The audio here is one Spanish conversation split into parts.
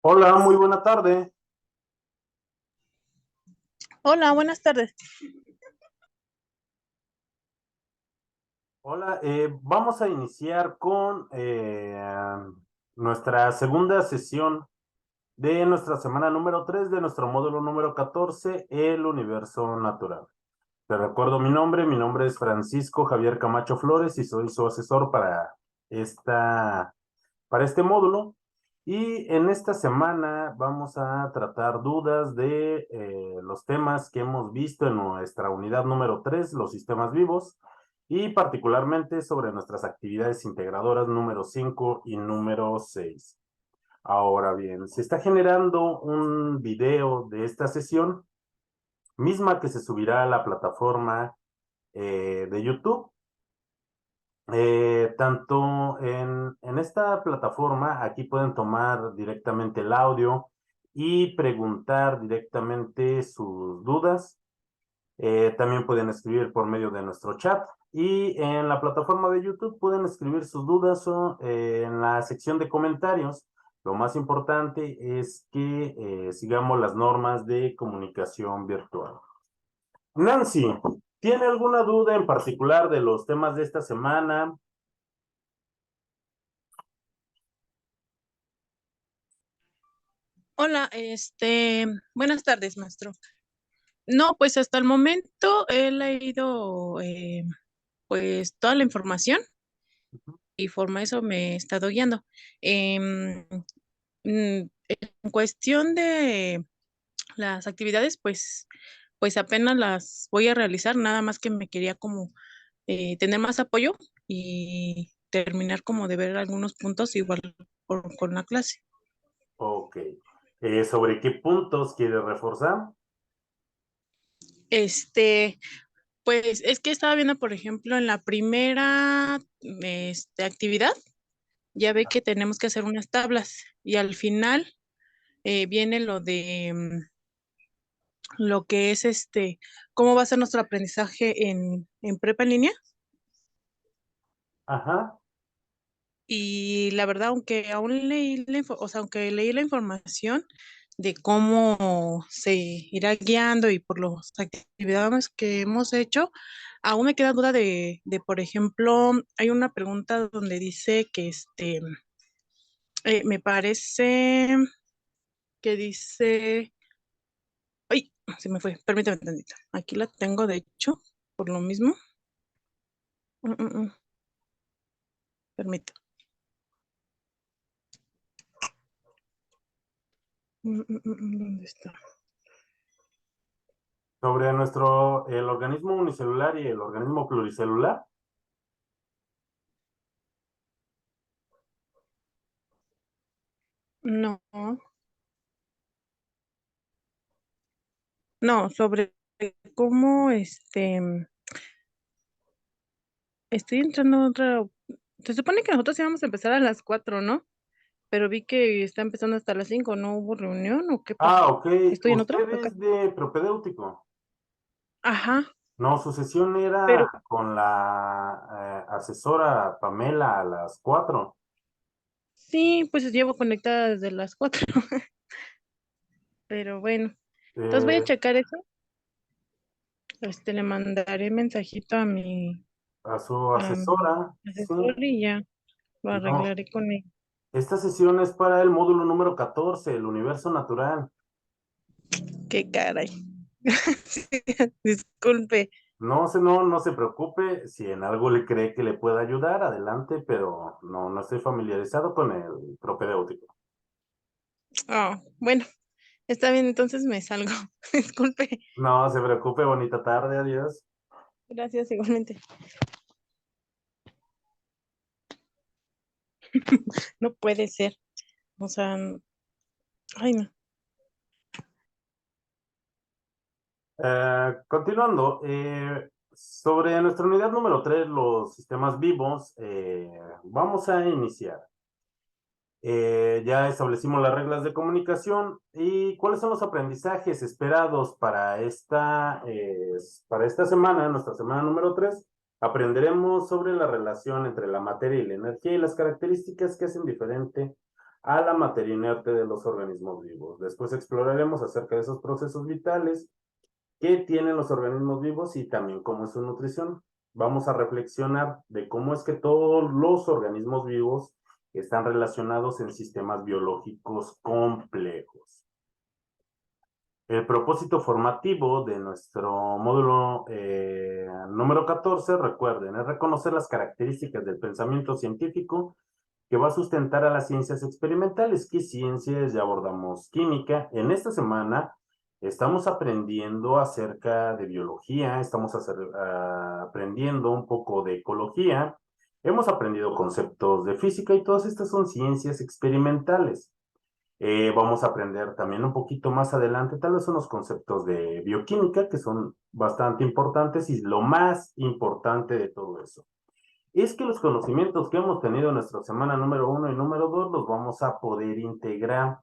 Hola, muy buena tarde. Hola, buenas tardes. Hola, vamos a iniciar con nuestra segunda sesión de nuestra semana número 3 de nuestro módulo número 14, el universo natural. Te recuerdo mi nombre es Francisco Javier Camacho Flores y soy su asesor esta, para este módulo. Y en esta semana vamos a tratar dudas de los temas que hemos visto en nuestra unidad número 3, los sistemas vivos, y particularmente sobre nuestras actividades integradoras número 5 y número 6. Ahora bien, se está generando un video de esta sesión, misma que se subirá a la plataforma de YouTube. Tanto en esta plataforma, aquí pueden tomar directamente el audio y preguntar directamente sus dudas. También pueden escribir por medio de nuestro chat. Y en la plataforma de YouTube pueden escribir sus dudas o en la sección de comentarios. Lo más importante es que sigamos las normas de comunicación virtual. Nancy, ¿tiene alguna duda en particular de los temas de esta semana? Hola, buenas tardes, maestro. No, pues hasta el momento he leído pues toda la información y forma eso me he estado guiando. Em, en cuestión de las actividades, pues apenas las voy a realizar, nada más que me quería como tener más apoyo y terminar como de ver algunos puntos igual con la clase. Ok. ¿Sobre qué puntos quiere reforzar? Este, Pues es que estaba viendo, por ejemplo, en la primera actividad, ya ve que tenemos que hacer unas tablas y al final viene lo de lo que es cómo va a ser nuestro aprendizaje en prepa en línea. Ajá. Y la verdad, aunque aún leí o sea, aunque leí la información de cómo se irá guiando y por las actividades que hemos hecho, aún me queda duda por ejemplo, hay una pregunta donde dice que me parece que dice, ay, se me fue, permítame un tantito. Aquí la tengo, de hecho, por lo mismo. Mm, mm, mm, permítame. ¿Dónde está? Sobre el organismo unicelular y el organismo pluricelular. No, no, sobre cómo estoy entrando a otra. Se supone que nosotros íbamos a empezar a las 4, ¿no? Pero vi que está empezando hasta las 5. ¿No hubo reunión o qué pasó? Ah, ok. ¿Estoy en otro? Usted Acá. es de propedéutico. Ajá, No, su sesión era pero con la asesora Pamela a las 4. sí, pues llevo conectada desde las 4. Pero bueno, entonces voy a Eh, checar eso. Le mandaré mensajito a su a mi asesora, sí. asesor y ya lo No, arreglaré con él. esta sesión es para el módulo número 14, el universo natural. Qué caray. Sí, disculpe. No se preocupe, si en algo le cree que le pueda ayudar, adelante, pero no estoy familiarizado con el propedéutico. Ah, bueno, está bien, entonces me salgo. Disculpe. No se preocupe, bonita tarde, adiós. Gracias, igualmente. No puede ser. O sea, ay, no. Continuando, sobre nuestra unidad número 3, los sistemas vivos, vamos a iniciar. Ya establecimos las reglas de comunicación y cuáles son los aprendizajes esperados para esta semana, nuestra semana número 3. Aprenderemos sobre la relación entre la materia y la energía y las características que hacen diferente a la materia inerte de los organismos vivos. Después exploraremos acerca de esos procesos vitales que tienen los organismos vivos y también cómo es su nutrición. Vamos a reflexionar de cómo es que todos los organismos vivos están relacionados en sistemas biológicos complejos. El propósito formativo de nuestro módulo número 14, recuerden, es reconocer las características del pensamiento científico que va a sustentar a las ciencias experimentales. ¿Qué ciencias? Ya abordamos química. En esta semana estamos aprendiendo acerca de biología, estamos aprendiendo un poco de ecología, hemos aprendido conceptos de física y todas estas son ciencias experimentales. Vamos a aprender también un poquito más adelante, tal vez unos conceptos de bioquímica que son bastante importantes y lo más importante de todo eso es que los conocimientos que hemos tenido en nuestra semana número 1 y número 2 los vamos a poder integrar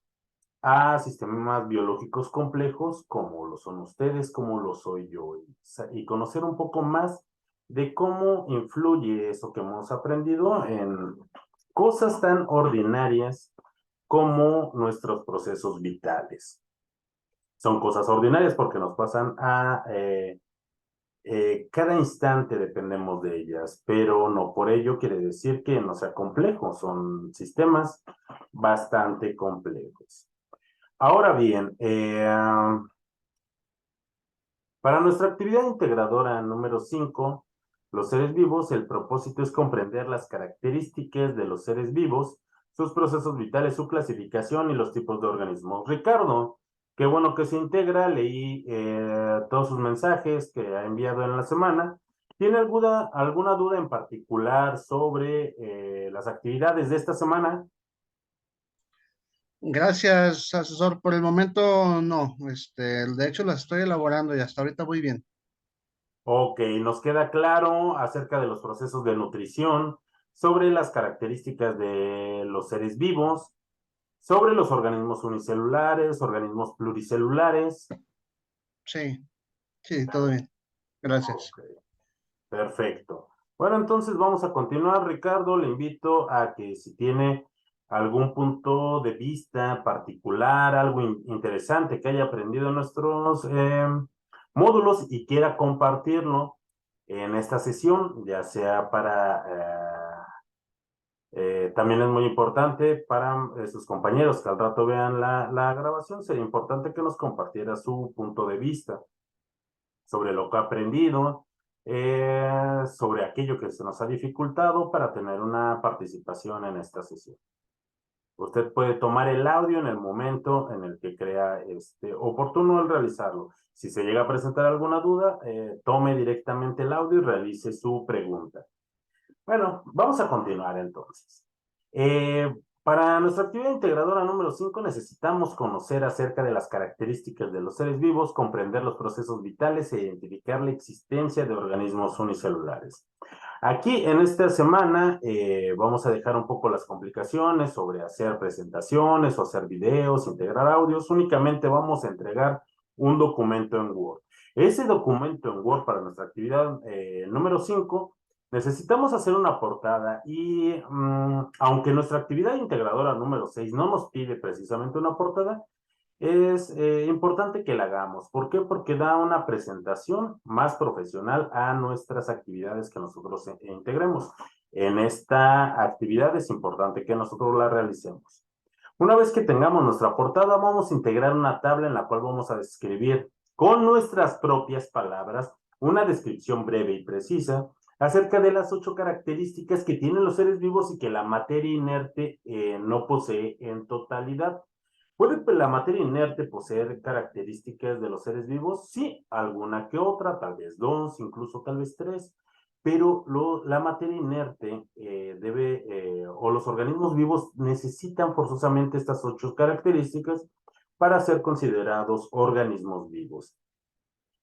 a sistemas biológicos complejos como lo son ustedes, como lo soy yo, y conocer un poco más de cómo influye eso que hemos aprendido en cosas tan ordinarias como nuestros procesos vitales. Son cosas ordinarias porque nos pasan a cada instante dependemos de ellas, pero no por ello quiere decir que no sea complejo, son sistemas bastante complejos. Ahora bien, para nuestra actividad integradora número 5, los seres vivos, el propósito es comprender las características de los seres vivos, sus procesos vitales, su clasificación y los tipos de organismos. Ricardo, qué bueno que se integra, leí todos sus mensajes que ha enviado en la semana. ¿Tiene alguna duda en particular sobre las actividades de esta semana? Gracias, asesor. Por el momento no. De hecho las estoy elaborando y hasta ahorita voy bien. Ok, nos queda claro acerca de los procesos de nutrición, sobre las características de los seres vivos, sobre los organismos unicelulares, organismos pluricelulares. Sí, sí, todo bien. Gracias. Ok, perfecto. Bueno, entonces vamos a continuar, Ricardo. Le invito a que si tiene algún punto de vista particular, algo interesante que haya aprendido en nuestros módulos y quiera compartirlo en esta sesión, ya sea también es muy importante para sus compañeros que al rato vean la grabación, sería importante que nos compartiera su punto de vista sobre lo que ha aprendido, sobre aquello que se nos ha dificultado para tener una participación en esta sesión. Usted puede tomar el audio en el momento en el que crea oportuno el realizarlo. Si se llega a presentar alguna duda, tome directamente el audio y realice su pregunta. Bueno, vamos a continuar entonces. Para nuestra actividad integradora número 5 necesitamos conocer acerca de las características de los seres vivos, comprender los procesos vitales e identificar la existencia de organismos unicelulares. Aquí en esta semana vamos a dejar un poco las complicaciones sobre hacer presentaciones o hacer videos, integrar audios. Únicamente vamos a entregar un documento en Word. Ese documento en Word para nuestra actividad número 5 necesitamos hacer una portada y aunque nuestra actividad integradora número 6 no nos pide precisamente una portada, es importante que la hagamos. ¿Por qué? Porque da una presentación más profesional a nuestras actividades que nosotros integremos. En esta actividad es importante que nosotros la realicemos. Una vez que tengamos nuestra portada, vamos a integrar una tabla en la cual vamos a describir con nuestras propias palabras una descripción breve y precisa acerca de las 8 características que tienen los seres vivos y que la materia inerte no posee en totalidad. ¿Puede la materia inerte poseer características de los seres vivos? Sí, alguna que otra, tal vez 2, incluso tal vez 3, pero la materia inerte o los organismos vivos necesitan forzosamente estas 8 características para ser considerados organismos vivos.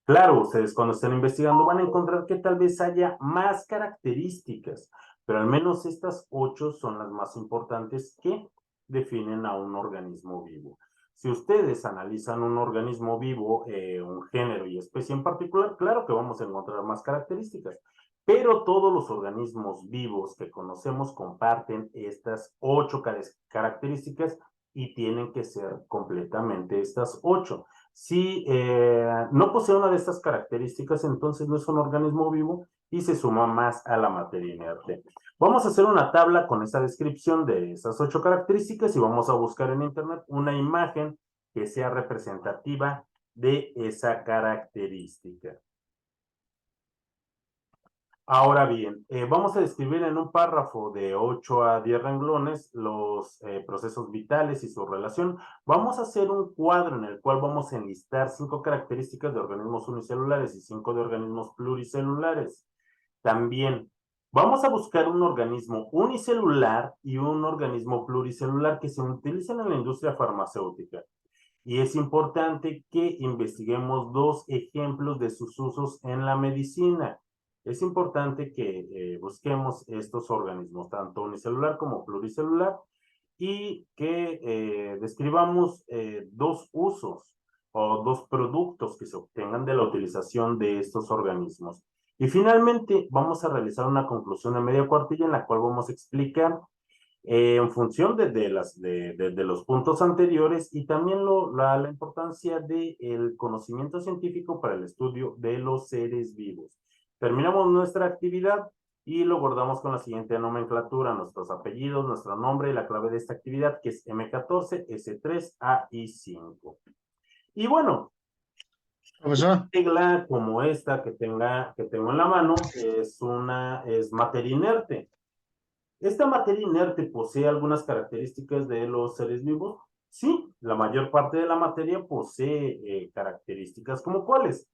Claro, ustedes cuando estén investigando van a encontrar que tal vez haya más características, pero al menos estas 8 son las más importantes que definen a un organismo vivo. Si ustedes analizan un organismo vivo, un género y especie en particular, claro que vamos a encontrar más características, Pero todos los organismos vivos que conocemos comparten estas 8 características y tienen que ser completamente estas 8. Si no posee una de estas características, entonces no es un organismo vivo y se suma más a la materia inerte. Vamos a hacer una tabla con esta descripción de esas 8 características y vamos a buscar en internet una imagen que sea representativa de esa característica. Ahora bien, vamos a describir en un párrafo de 8 a 10 renglones los procesos vitales y su relación. Vamos a hacer un cuadro en el cual vamos a enlistar 5 características de organismos unicelulares y 5 de organismos pluricelulares. También vamos a buscar un organismo unicelular y un organismo pluricelular que se utilizan en la industria farmacéutica. Y es importante que investiguemos 2 ejemplos de sus usos en la medicina. Es importante que busquemos estos organismos, tanto unicelular como pluricelular, y que describamos 2 usos o 2 productos que se obtengan de la utilización de estos organismos. Y finalmente vamos a realizar una conclusión de media cuartilla en la cual vamos a explicar en función de los puntos anteriores y también la importancia del conocimiento científico para el estudio de los seres vivos. Terminamos nuestra actividad y lo guardamos con la siguiente nomenclatura: nuestros apellidos, nuestro nombre y la clave de esta actividad, que es M14, S3, A y 5. Y bueno, Profesor, una regla como esta que tengo en la mano es materia inerte. ¿Esta materia inerte posee algunas características de los seres vivos? Sí, la mayor parte de la materia posee características como cuáles.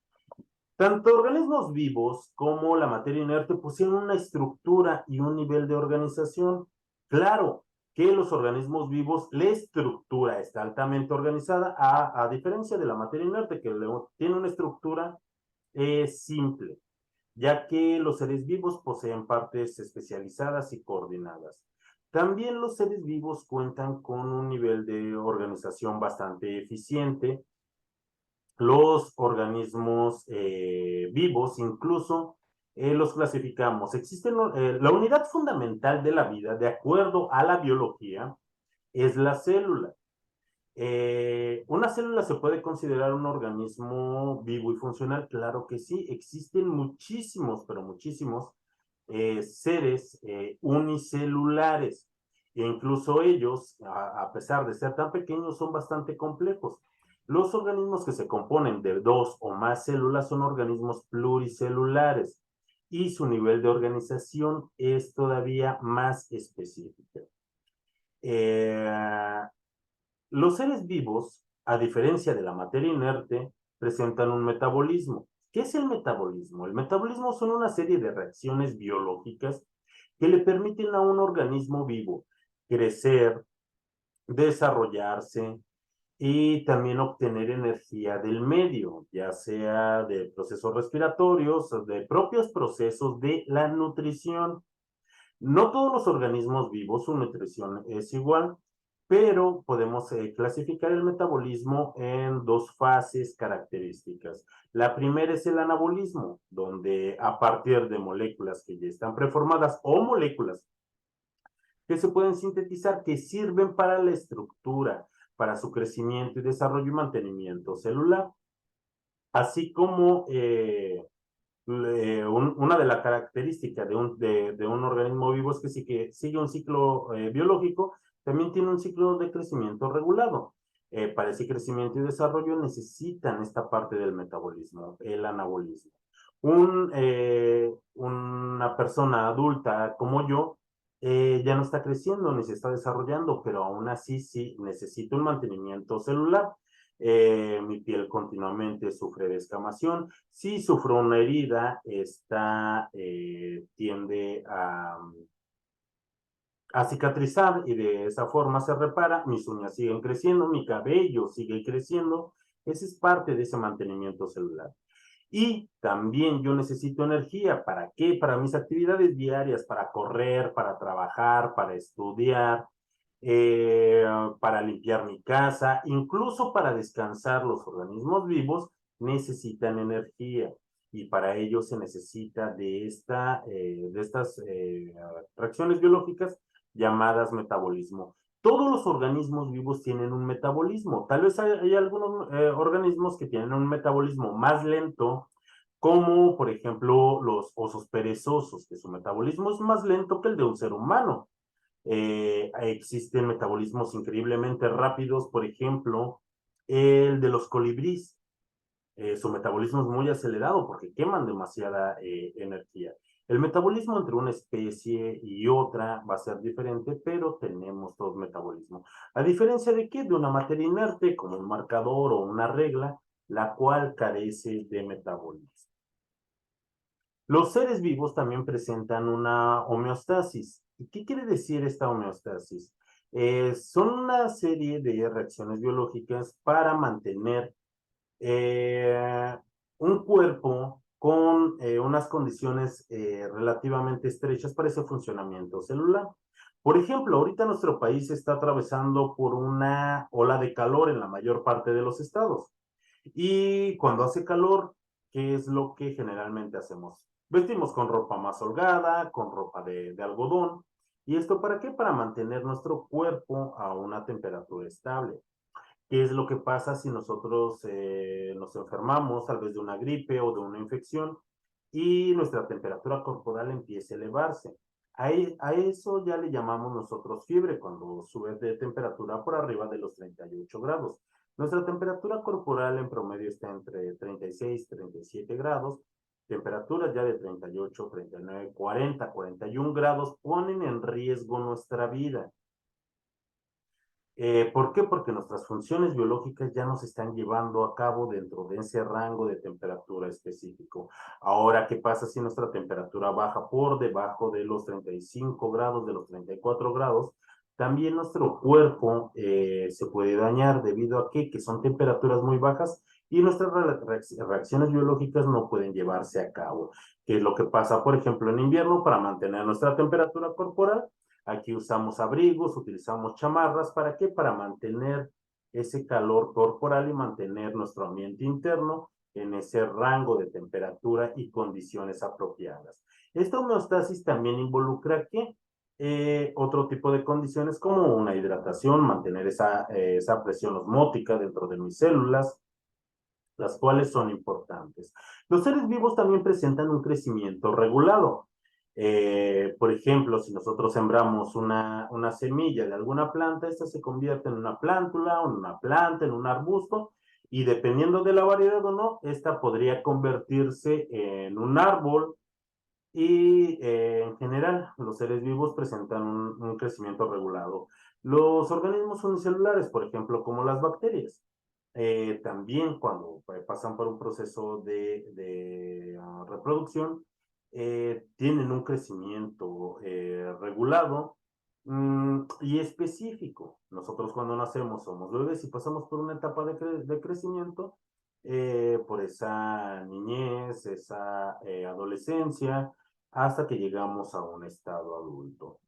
Tanto organismos vivos como la materia inerte poseen una estructura y un nivel de organización. Claro que los organismos vivos, la estructura está altamente organizada, a diferencia de la materia inerte, que tiene una estructura simple, ya que los seres vivos poseen partes especializadas y coordinadas. También los seres vivos cuentan con un nivel de organización bastante eficiente. Los organismos vivos incluso los clasificamos. La unidad fundamental de la vida, de acuerdo a la biología, es la célula. ¿Una célula se puede considerar un organismo vivo y funcional? Claro que sí. Existen muchísimos, pero muchísimos seres unicelulares. E incluso ellos, a pesar de ser tan pequeños, son bastante complejos. Los organismos que se componen de 2 o más células son organismos pluricelulares y su nivel de organización es todavía más específico. Los seres vivos, a diferencia de la materia inerte, presentan un metabolismo. ¿Qué es el metabolismo? El metabolismo son una serie de reacciones biológicas que le permiten a un organismo vivo crecer, desarrollarse y también obtener energía del medio, ya sea de procesos respiratorios, de propios procesos de la nutrición. No todos los organismos vivos su nutrición es igual, pero podemos clasificar el metabolismo en 2 fases características. La primera es el anabolismo, donde a partir de moléculas que ya están preformadas o moléculas que se pueden sintetizar, que sirven para la estructura, para su crecimiento y desarrollo y mantenimiento celular, así como una de las características de un organismo vivo es que sigue un ciclo biológico, también tiene un ciclo de crecimiento regulado. Para ese crecimiento y desarrollo necesitan esta parte del metabolismo, el anabolismo. Una persona adulta como yo ya no está creciendo ni se está desarrollando, pero aún así sí necesita un mantenimiento celular. Mi piel continuamente sufre de escamación. Si sufro una herida, esta tiende a cicatrizar y de esa forma se repara. Mis uñas siguen creciendo, mi cabello sigue creciendo. Esa es parte de ese mantenimiento celular. Y también yo necesito energía. ¿Para qué? Para mis actividades diarias, para correr, para trabajar, para estudiar, para limpiar mi casa, incluso para descansar. Los organismos vivos necesitan energía. y para ello se necesita de estas reacciones biológicas llamadas metabolismo. Todos los organismos vivos tienen un metabolismo. Tal vez hay algunos organismos que tienen un metabolismo más lento, como por ejemplo los osos perezosos, que su metabolismo es más lento que el de un ser humano. Existen metabolismos increíblemente rápidos, por ejemplo, el de los colibríes. Su metabolismo es muy acelerado porque queman demasiada energía. El metabolismo entre una especie y otra va a ser diferente, pero tenemos todos metabolismo. ¿A diferencia de qué? De una materia inerte, como un marcador o una regla, la cual carece de metabolismo. Los seres vivos también presentan una homeostasis. ¿Y qué quiere decir esta homeostasis? Son una serie de reacciones biológicas para mantener un cuerpo con unas condiciones relativamente estrechas para ese funcionamiento celular. Por ejemplo, ahorita nuestro país está atravesando por una ola de calor en la mayor parte de los estados. Y cuando hace calor, ¿qué es lo que generalmente hacemos? Vestimos con ropa más holgada, con ropa de algodón. ¿Y esto para qué? Para mantener nuestro cuerpo a una temperatura estable. ¿Qué es lo que pasa si nosotros nos enfermamos, tal vez de una gripe o de una infección, y nuestra temperatura corporal empieza a elevarse? A eso ya le llamamos nosotros fiebre, cuando sube de temperatura por arriba de los 38 grados. Nuestra temperatura corporal en promedio está entre 36 y 37 grados. Temperaturas ya de 38, 39, 40, 41 grados ponen en riesgo nuestra vida. ¿Por qué? Porque nuestras funciones biológicas ya no se están llevando a cabo dentro de ese rango de temperatura específico. Ahora, ¿qué pasa si nuestra temperatura baja por debajo de los 35 grados, de los 34 grados? También nuestro cuerpo se puede dañar debido a que son temperaturas muy bajas y nuestras reacciones biológicas no pueden llevarse a cabo. ¿Qué es lo que pasa, por ejemplo, en invierno para mantener nuestra temperatura corporal? Aquí usamos abrigos, utilizamos chamarras. ¿Para qué? Para mantener ese calor corporal y mantener nuestro ambiente interno en ese rango de temperatura y condiciones apropiadas. Esta homeostasis también involucra ¿qué? Otro tipo de condiciones como una hidratación, mantener esa presión osmótica dentro de mis células, las cuales son importantes. Los seres vivos también presentan un crecimiento regulado. Por ejemplo, si nosotros sembramos una semilla de alguna planta, esta se convierte en una plántula, en una planta, en un arbusto, y dependiendo de la variedad o no, esta podría convertirse en un árbol, y en general los seres vivos presentan un crecimiento regulado. Los organismos unicelulares, por ejemplo, como las bacterias, también cuando pasan por un proceso de reproducción, tienen un crecimiento regulado y específico. Nosotros cuando nacemos somos bebés y pasamos por una etapa de crecimiento, por esa niñez, esa adolescencia, hasta que llegamos a un estado adulto.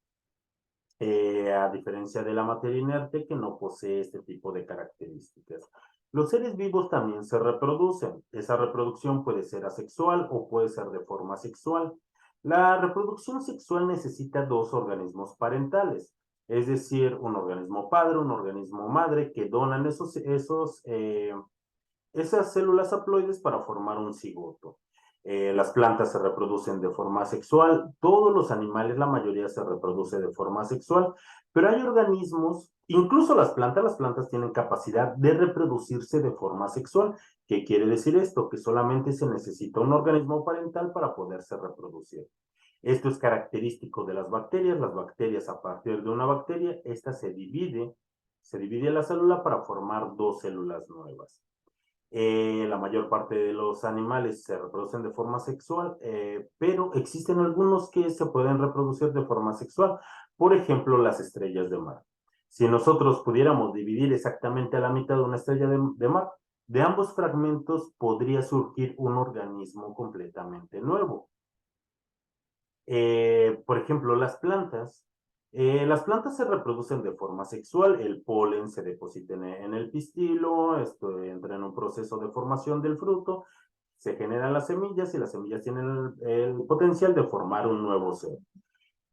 A diferencia de la materia inerte que no posee este tipo de características. Los seres vivos también se reproducen. Esa reproducción puede ser asexual o puede ser de forma sexual. La reproducción sexual necesita dos organismos parentales, es decir, un organismo padre, un organismo madre, que donan esas células haploides para formar un cigoto. Las plantas se reproducen de forma sexual, todos los animales, la mayoría se reproduce de forma sexual, pero hay organismos, incluso las plantas tienen capacidad de reproducirse de forma sexual. ¿Qué quiere decir esto? Que solamente se necesita un organismo parental para poderse reproducir. Esto es característico de las bacterias. Las bacterias, a partir de una bacteria, esta se divide la célula para formar dos células nuevas. La mayor parte de los animales se reproducen de forma sexual, pero existen algunos que se pueden reproducir de forma sexual. Por ejemplo, las estrellas de mar. Si nosotros pudiéramos dividir exactamente a la mitad de una estrella de mar, de ambos fragmentos podría surgir un organismo completamente nuevo. Por ejemplo, las plantas se reproducen de forma sexual, el polen se deposita en el pistilo, esto entra en un proceso de formación del fruto, se generan las semillas y las semillas tienen el potencial de formar un nuevo ser.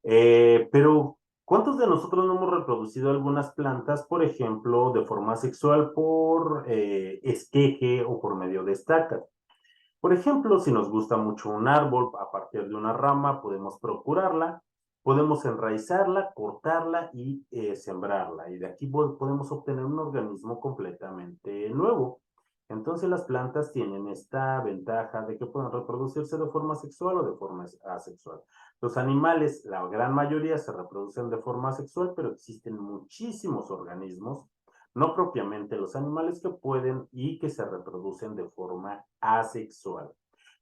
Pero, ¿cuántos de nosotros no hemos reproducido algunas plantas, por ejemplo, de forma sexual por esqueje o por medio de estacas? Por ejemplo, si nos gusta mucho un árbol, a partir de una rama podemos procurarla, podemos enraizarla, cortarla y sembrarla. Y de aquí podemos obtener un organismo completamente nuevo. Entonces las plantas tienen esta ventaja de que pueden reproducirse de forma sexual o de forma asexual. Los animales, la gran mayoría se reproducen de forma asexual, pero existen muchísimos organismos, no propiamente los animales, que pueden y que se reproducen de forma asexual.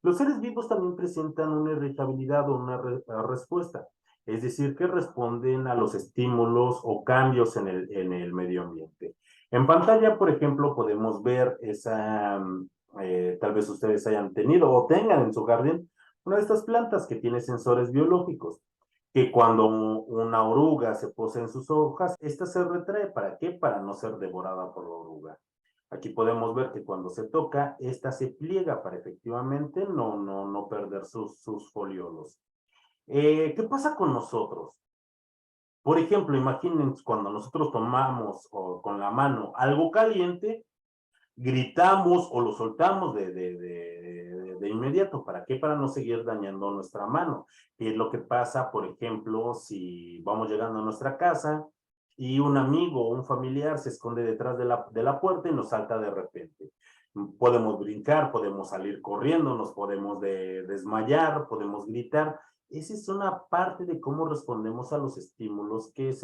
Los seres vivos también presentan una irritabilidad o una respuesta, es decir, que responden a los estímulos o cambios en el medio ambiente. En pantalla, por ejemplo, podemos ver esa, tal vez ustedes hayan tenido o tengan en su jardín una de estas plantas que tiene sensores biológicos, que cuando una oruga se posa en sus hojas, esta se retrae. ¿Para qué? Para no ser devorada por la oruga. Aquí podemos ver que cuando se toca, esta se pliega para efectivamente no perder sus foliolos. ¿Qué pasa con nosotros? Por ejemplo, imaginen cuando nosotros tomamos con la mano algo caliente, gritamos o lo soltamos de inmediato. ¿Para qué? Para no seguir dañando nuestra mano. Y es lo que pasa, por ejemplo, si vamos llegando a nuestra casa y un amigo o un familiar se esconde detrás de la puerta y nos salta de repente. Podemos brincar, podemos salir corriendo, nos podemos desmayar, podemos gritar. Esa es una parte de cómo respondemos a los estímulos que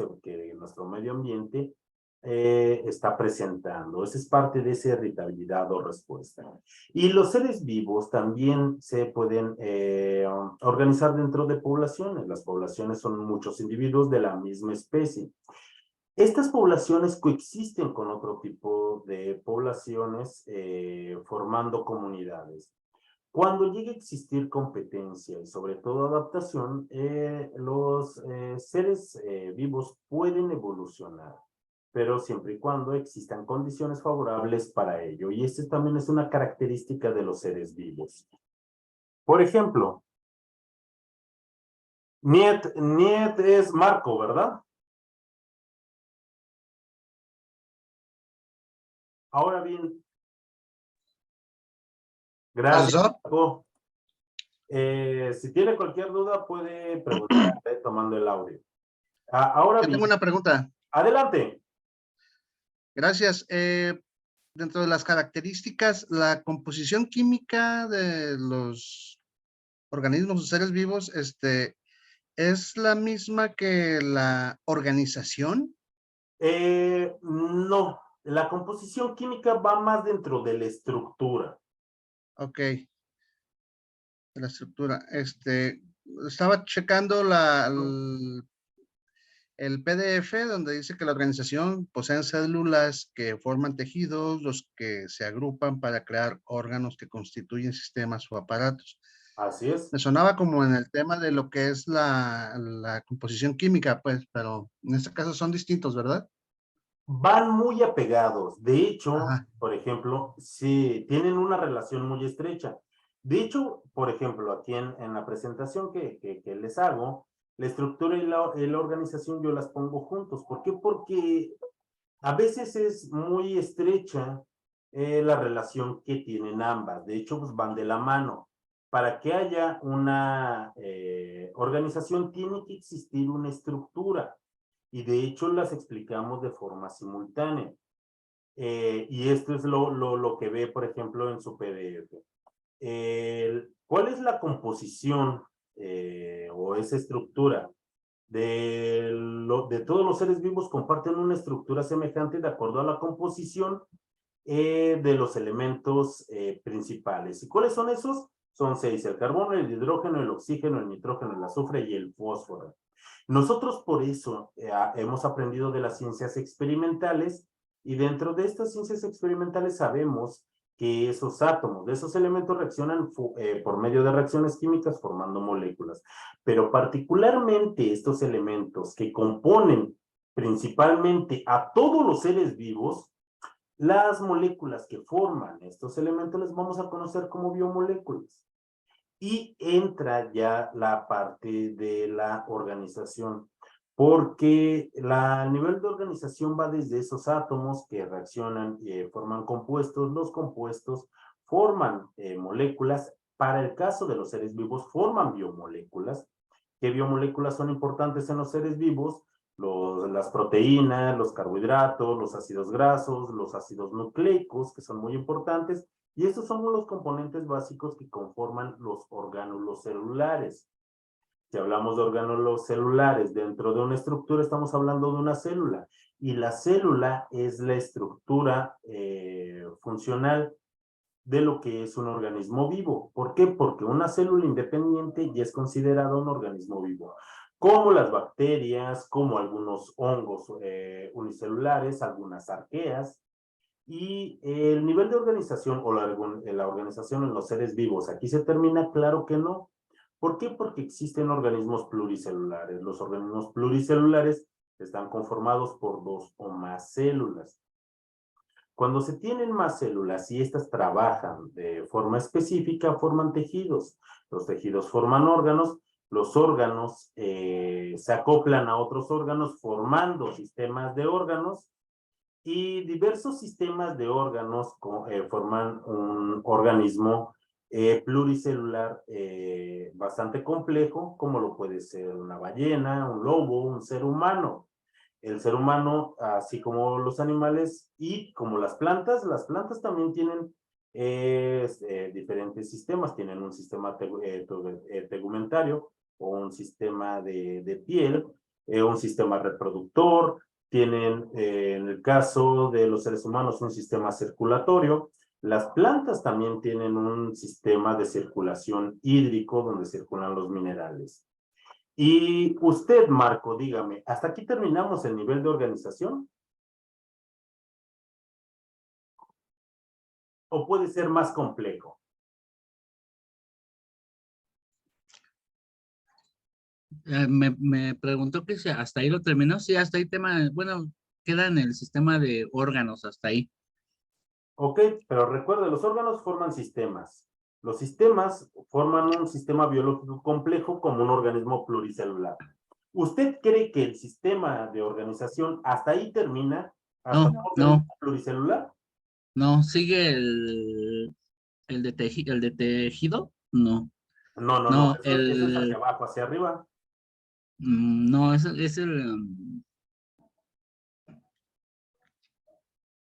nuestro medio ambiente está presentando. Esa es parte de esa irritabilidad o respuesta. Y los seres vivos también se pueden organizar dentro de poblaciones. Las poblaciones son muchos individuos de la misma especie. Estas poblaciones coexisten con otro tipo de poblaciones formando comunidades. Cuando llegue a existir competencia y sobre todo adaptación, los seres vivos pueden evolucionar, pero siempre y cuando existan condiciones favorables para ello. Y esta también es una característica de los seres vivos. Por ejemplo, Niet es Marco, ¿verdad? Ahora bien, gracias, Profesor, Marco. Si tiene cualquier duda, puede preguntar tomando el audio. Ahora yo bien, tengo una pregunta. adelante. Gracias. Dentro de las características, la composición química de los organismos o seres vivos, ¿es la misma que la organización? No, la composición química va más dentro de la estructura. Ok, de la estructura. Estaba checando el PDF donde dice que la organización posee células que forman tejidos, los que se agrupan para crear órganos que constituyen sistemas o aparatos. Así es. Me sonaba como en el tema de lo que es la composición química, pues, pero en este caso son distintos, ¿verdad? Van muy apegados. De hecho, Ajá. por ejemplo, sí, tienen una relación muy estrecha. De hecho, por ejemplo, aquí en la presentación que les hago, la estructura y la organización yo las pongo juntos. ¿Por qué? Porque a veces es muy estrecha la relación que tienen ambas. De hecho, pues van de la mano. Para que haya una organización tiene que existir una estructura. Y de hecho las explicamos de forma simultánea. Y esto es lo que ve, por ejemplo, en su PDF. ¿Cuál es la composición o esa estructura? De todos los seres vivos comparten una estructura semejante de acuerdo a la composición de los elementos principales. ¿Y cuáles son esos? Son 6: el carbono, el hidrógeno, el oxígeno, el nitrógeno, el azufre y el fósforo. Nosotros por eso hemos aprendido de las ciencias experimentales, y dentro de estas ciencias experimentales sabemos que esos átomos de esos elementos reaccionan por medio de reacciones químicas formando moléculas. Pero particularmente estos elementos que componen principalmente a todos los seres vivos Las moléculas que forman estos elementos les vamos a conocer como biomoléculas. Y entra ya la parte de la organización, porque el nivel de organización va desde esos átomos que reaccionan y forman compuestos. Los compuestos forman moléculas. Para el caso de los seres vivos, forman biomoléculas. ¿Qué biomoléculas son importantes en los seres vivos? Las proteínas, los carbohidratos, los ácidos grasos, los ácidos nucleicos, que son muy importantes, y estos son los componentes básicos que conforman los orgánulos celulares. Si hablamos de orgánulos celulares dentro de una estructura, estamos hablando de una célula, y la célula es la estructura funcional de lo que es un organismo vivo. ¿Por qué? Porque una célula independiente ya es considerada un organismo vivo, como las bacterias, como algunos hongos unicelulares, algunas arqueas, y el nivel de organización o la organización en los seres vivos, aquí se termina, claro que no. ¿Por qué? Porque existen organismos pluricelulares. Los organismos pluricelulares están conformados por 2 o más células. Cuando se tienen más células y estas trabajan de forma específica, forman tejidos. Los tejidos forman órganos, los órganos se acoplan a otros órganos formando sistemas de órganos, y diversos sistemas de órganos forman un organismo pluricelular bastante complejo, como lo puede ser una ballena, un lobo, un ser humano. El ser humano, así como los animales y como las plantas también tienen diferentes sistemas. Tienen un sistema tegumentario o un sistema de piel, un sistema reproductor, tienen, en el caso de los seres humanos, un sistema circulatorio. Las plantas también tienen un sistema de circulación hídrico donde circulan los minerales. Y usted, Marco, dígame, ¿hasta aquí terminamos el nivel de organización? ¿O puede ser más complejo? Me preguntó que si hasta ahí lo terminó. Sí, hasta ahí tema, bueno, queda en el sistema de órganos hasta ahí. Ok, pero recuerde, los órganos forman sistemas. Los sistemas forman un sistema biológico complejo como un organismo pluricelular. ¿Usted cree que el sistema de organización hasta ahí termina? ¿Hasta un organismo pluricelular? No, sigue el de tejido, no. No, eso es hacia abajo, hacia arriba. No, es el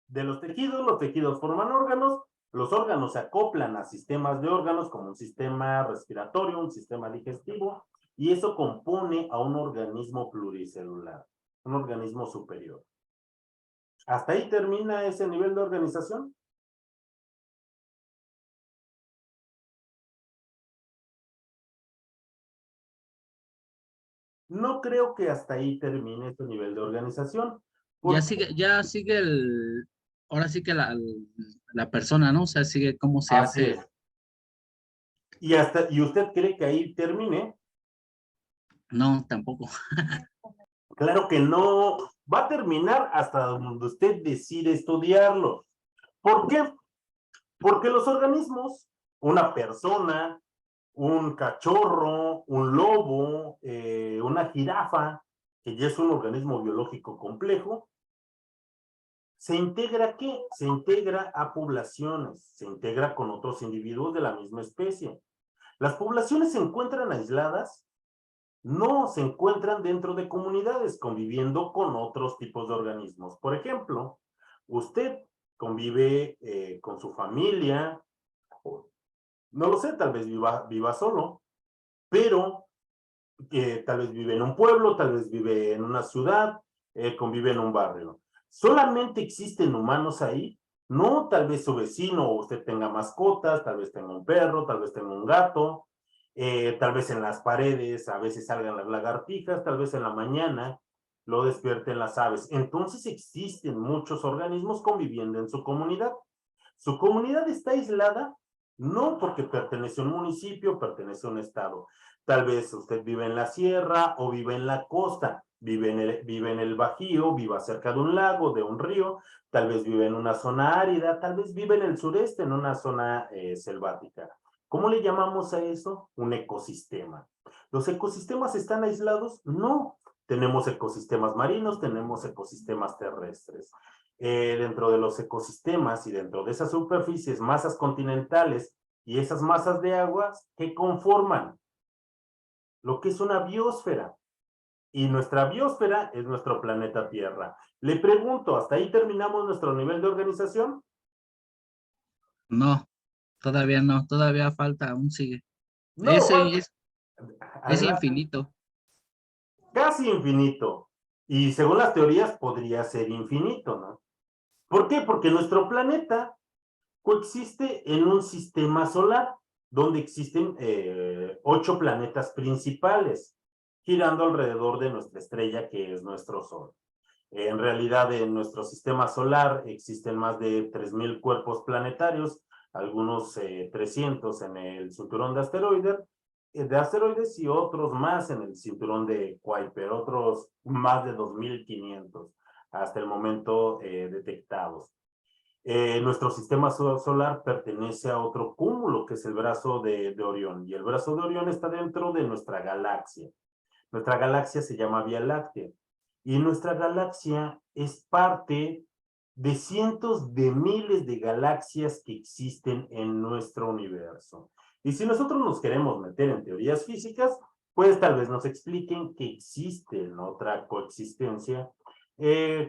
De los tejidos forman órganos, los órganos se acoplan a sistemas de órganos como un sistema respiratorio, un sistema digestivo, y eso compone a un organismo pluricelular, un organismo superior. ¿Hasta ahí termina ese nivel de organización? No creo que hasta ahí termine este nivel de organización. ya sigue ahora sí que la persona, ¿no? O sea, sigue cómo se Así hace. es. ¿Y usted cree que ahí termine? No, tampoco. Claro que no. Va a terminar hasta donde usted decide estudiarlo. ¿Por qué? Porque los organismos, una persona, un cachorro, un lobo, una jirafa, que ya es un organismo biológico complejo, ¿se integra a qué? Se integra a poblaciones, se integra con otros individuos de la misma especie. ¿Las poblaciones se encuentran aisladas? No, se encuentran dentro de comunidades, conviviendo con otros tipos de organismos. Por ejemplo, usted convive con su familia, no lo sé, tal vez viva solo, pero tal vez vive en un pueblo, tal vez vive en una ciudad, convive en un barrio. ¿Solamente existen humanos ahí? No, tal vez su vecino o usted tenga mascotas, tal vez tenga un perro, tal vez tenga un gato, tal vez en las paredes a veces salgan las lagartijas, tal vez en la mañana lo despierten las aves. Entonces existen muchos organismos conviviendo en su comunidad. Su comunidad está aislada, no porque pertenece a un municipio, pertenece a un estado. Tal vez usted vive en la sierra o vive en la costa. vive en el Bajío, viva cerca de un lago, de un río, tal vez vive en una zona árida, tal vez vive en el sureste, en una zona selvática. ¿Cómo le llamamos a eso? Un ecosistema. ¿Los ecosistemas están aislados? No. Tenemos ecosistemas marinos, tenemos ecosistemas terrestres. Dentro de los ecosistemas y dentro de esas superficies, masas continentales y esas masas de aguas, ¿qué conforman? Lo que es una biosfera. Y nuestra biosfera es nuestro planeta Tierra. Le pregunto, ¿hasta ahí terminamos nuestro nivel de organización? No, todavía no, todavía falta, aún sigue. No, Es infinito. casi infinito. Y según las teorías podría ser infinito, ¿no? ¿Por qué? Porque nuestro planeta coexiste en un sistema solar donde existen 8 planetas principales girando alrededor de nuestra estrella que es nuestro Sol. En realidad en nuestro sistema solar existen más de 3000 cuerpos planetarios, algunos 300 en el cinturón de asteroides y otros más en el cinturón de Kuiper, otros más de 2500 hasta el momento detectados. Nuestro sistema solar pertenece a otro cúmulo que es el brazo de Orión, y el brazo de Orión está dentro de nuestra galaxia. Nuestra galaxia se llama Vía Láctea, y nuestra galaxia es parte de cientos de miles de galaxias que existen en nuestro universo. Y si nosotros nos queremos meter en teorías físicas, pues tal vez nos expliquen que existe otra coexistencia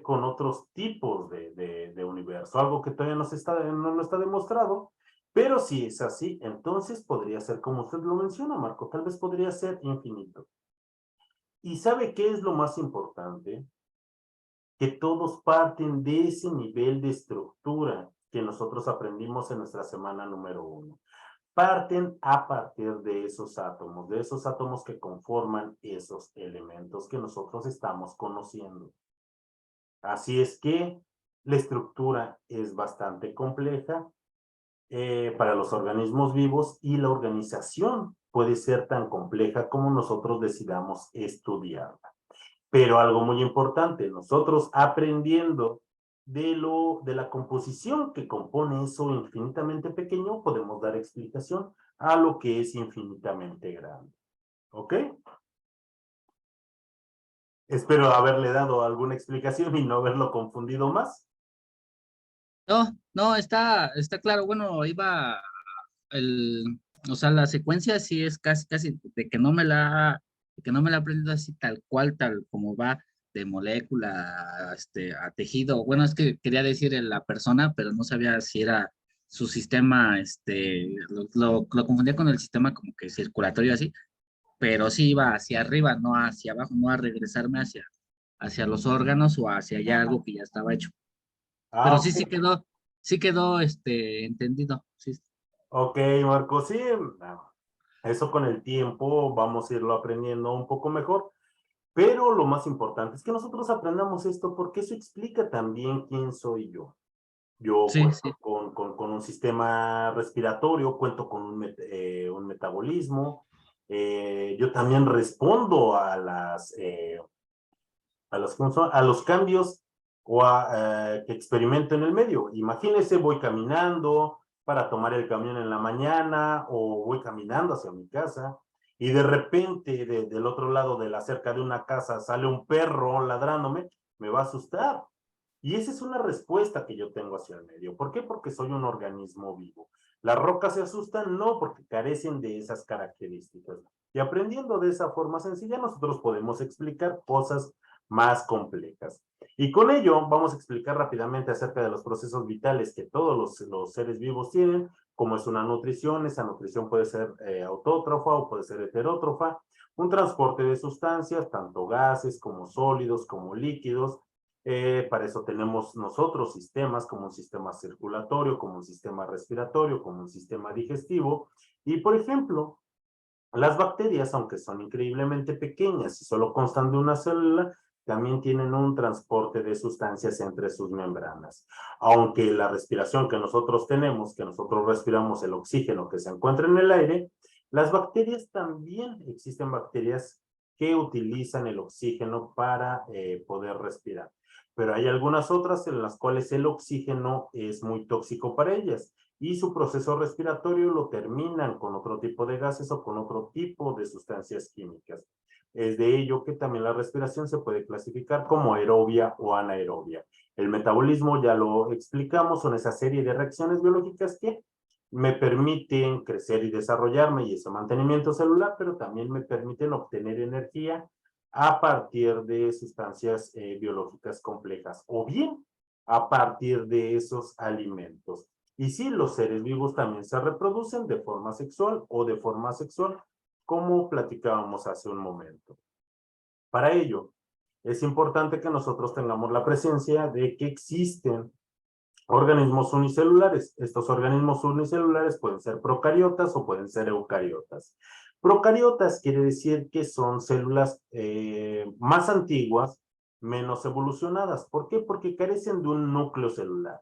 con otros tipos de universo, algo que todavía no está demostrado, pero si es así, entonces podría ser como usted lo menciona, Marco, tal vez podría ser infinito. ¿Y sabe qué es lo más importante? Que todos parten de ese nivel de estructura que nosotros aprendimos en nuestra semana número 1. Parten a partir de esos átomos que conforman esos elementos que nosotros estamos conociendo. Así es que la estructura es bastante compleja para los organismos vivos, y la organización puede ser tan compleja como nosotros decidamos estudiarla. Pero algo muy importante, nosotros aprendiendo de la composición que compone eso infinitamente pequeño, podemos dar explicación a lo que es infinitamente grande. ¿Ok? Espero haberle dado alguna explicación y no haberlo confundido más. No, está claro. Bueno, o sea, la secuencia sí es casi de que no me la he aprendido así tal cual, tal como va de molécula a tejido. Bueno, es que quería decir en la persona, pero no sabía si era su sistema, lo confundía con el sistema como que circulatorio así, pero sí iba hacia arriba, no hacia abajo, no a regresarme hacia los órganos o hacia ya algo que ya estaba hecho. Pero Ok. sí quedó entendido. Sí. Ok, Marco, sí, eso con el tiempo vamos a irlo aprendiendo un poco mejor, pero lo más importante es que nosotros aprendamos esto porque eso explica también quién soy yo. Yo Sí, cuento sí. con un sistema respiratorio, cuento con un metabolismo, yo también respondo a los cambios que experimento en el medio. Imagínese, voy caminando para tomar el camión en la mañana o voy caminando hacia mi casa y de repente del otro lado de la cerca de una casa sale un perro ladrándome, me va a asustar. Y esa es una respuesta que yo tengo hacia el medio. ¿Por qué? Porque soy un organismo vivo. ¿Las rocas se asustan? No, porque carecen de esas características. Y aprendiendo de esa forma sencilla, nosotros podemos explicar cosas más complejas. Y con ello vamos a explicar rápidamente acerca de los procesos vitales que todos los seres vivos tienen, como es una nutrición. Esa nutrición puede ser autótrofa o puede ser heterótrofa, un transporte de sustancias, tanto gases como sólidos como líquidos. Para eso tenemos nosotros sistemas como un sistema circulatorio, como un sistema respiratorio, como un sistema digestivo. Y por ejemplo, las bacterias, aunque son increíblemente pequeñas y solo constan de una célula, también tienen un transporte de sustancias entre sus membranas. Aunque la respiración que nosotros tenemos, que nosotros respiramos el oxígeno que se encuentra en el aire, las bacterias también existen bacterias que utilizan el oxígeno para poder respirar. Pero hay algunas otras en las cuales el oxígeno es muy tóxico para ellas y su proceso respiratorio lo terminan con otro tipo de gases o con otro tipo de sustancias químicas. Es de ello que también la respiración se puede clasificar como aerobia o anaerobia. El metabolismo, ya lo explicamos, son esa serie de reacciones biológicas que me permiten crecer y desarrollarme y ese mantenimiento celular, pero también me permiten obtener energía a partir de sustancias biológicas complejas o bien a partir de esos alimentos. Y sí, los seres vivos también se reproducen de forma sexual o de forma asexual, como platicábamos hace un momento. Para ello, es importante que nosotros tengamos la presencia de que existen organismos unicelulares. Estos organismos unicelulares pueden ser procariotas o pueden ser eucariotas. Procariotas quiere decir que son células más antiguas, menos evolucionadas. ¿Por qué? Porque carecen de un núcleo celular.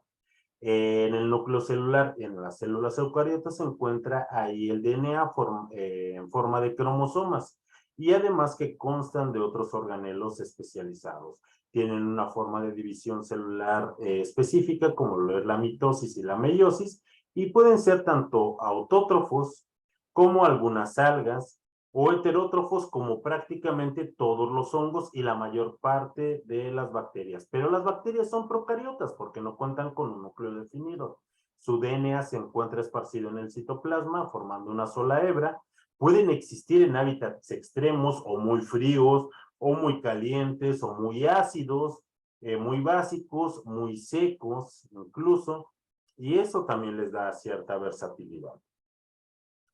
En el núcleo celular, en las células eucariotas, se encuentra ahí el DNA en forma de cromosomas y además que constan de otros organelos especializados. Tienen una forma de división celular específica, como lo es la mitosis y la meiosis, y pueden ser tanto autótrofos como algunas algas, o heterótrofos como prácticamente todos los hongos y la mayor parte de las bacterias. Pero las bacterias son procariotas porque no cuentan con un núcleo definido. Su DNA se encuentra esparcido en el citoplasma formando una sola hebra. Pueden existir en hábitats extremos o muy fríos o muy calientes o muy ácidos, muy básicos, muy secos incluso, y eso también les da cierta versatilidad.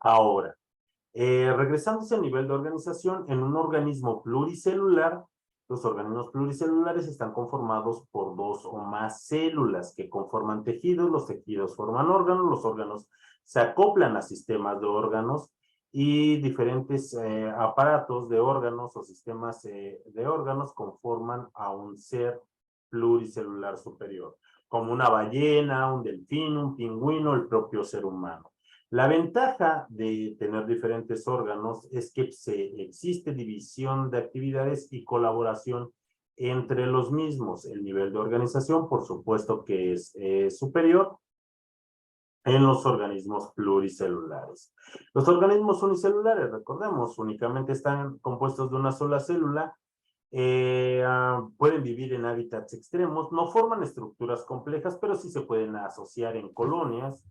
Ahora, regresándose al nivel de organización, en un organismo pluricelular, los organismos pluricelulares están conformados por dos o más células que conforman tejidos, los tejidos forman órganos, los órganos se acoplan a sistemas de órganos y diferentes aparatos de órganos o sistemas de órganos conforman a un ser pluricelular superior, como una ballena, un delfín, un pingüino, el propio ser humano. La ventaja de tener diferentes órganos es que existe división de actividades y colaboración entre los mismos. El nivel de organización, por supuesto que es superior en los organismos pluricelulares. Los organismos unicelulares, recordemos, únicamente están compuestos de una sola célula, pueden vivir en hábitats extremos, no forman estructuras complejas, pero sí se pueden asociar en colonias.